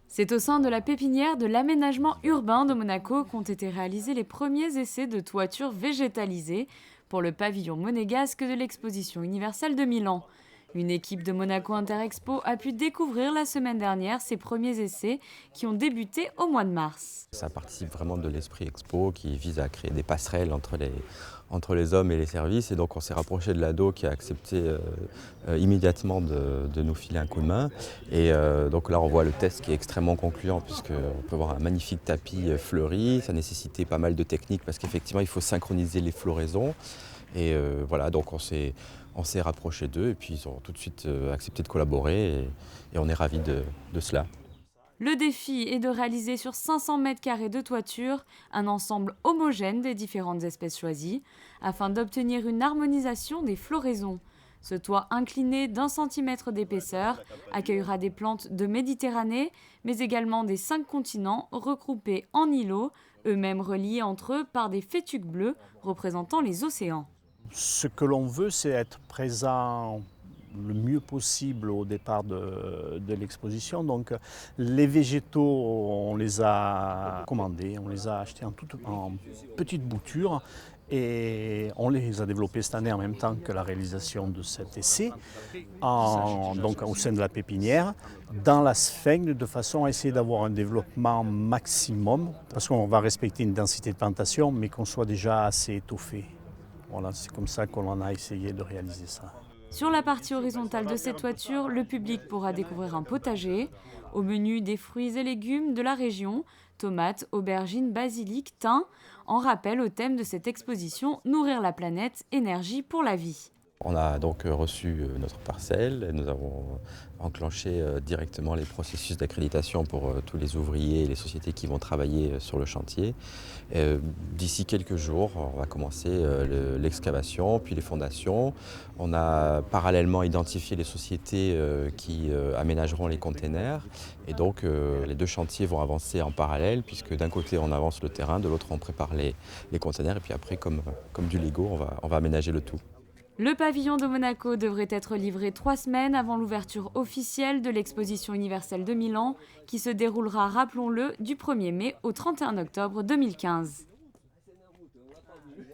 C'est au sein de la pépinière de l'aménagement urbain de Monaco qu'ont été réalisés les premiers essais de toitures végétalisées pour le pavillon monégasque de l'exposition universelle de Milan. Une équipe de Monaco Interexpo a pu découvrir la semaine dernière ces premiers essais qui ont débuté au mois de mars. Ça participe vraiment de l'esprit expo qui vise à créer des passerelles entre les hommes et les services. Et donc on s'est rapproché de l'ADO qui a accepté immédiatement de nous filer un coup de main. Et donc là on voit le test qui est extrêmement concluant puisqu'on peut voir un magnifique tapis fleuri. Ça nécessitait pas mal de techniques parce qu'effectivement il faut synchroniser les floraisons. Et voilà, donc on s'est rapproché d'eux et puis ils ont tout de suite accepté de collaborer et on est ravis de cela. Le défi est de réaliser sur 500 mètres carrés de toiture un ensemble homogène des différentes espèces choisies, afin d'obtenir une harmonisation des floraisons. Ce toit incliné d'1 centimètre d'épaisseur accueillera des plantes de Méditerranée, mais également des 5 continents regroupés en îlots, eux-mêmes reliés entre eux par des fétuques bleus représentant les océans. Ce que l'on veut, c'est être présent le mieux possible au départ de l'exposition. Donc les végétaux, on les a commandés, on les a achetés en petites boutures et on les a développés cette année en même temps que la réalisation de cet essai, donc au sein de la pépinière, dans la sphène, de façon à essayer d'avoir un développement maximum, parce qu'on va respecter une densité de plantation, mais qu'on soit déjà assez étoffé. Voilà, c'est comme ça qu'on en a essayé de réaliser ça. Sur la partie horizontale de cette toiture, le public pourra découvrir un potager. Au menu, des fruits et légumes de la région, tomates, aubergines, basilic, thym, en rappel au thème de cette exposition, Nourrir la planète, énergie pour la vie. On a donc reçu notre parcelle, nous avons enclenché directement les processus d'accréditation pour tous les ouvriers et les sociétés qui vont travailler sur le chantier. D'ici quelques jours, on va commencer l'excavation, puis les fondations. On a parallèlement identifié les sociétés qui aménageront les containers. Et donc les deux chantiers vont avancer en parallèle, puisque d'un côté on avance le terrain, de l'autre on prépare les containers, et puis après comme du Lego, on va aménager le tout. Le pavillon de Monaco devrait être livré 3 semaines avant l'ouverture officielle de l'exposition universelle de Milan, qui se déroulera, rappelons-le, du 1er mai au 31 octobre 2015.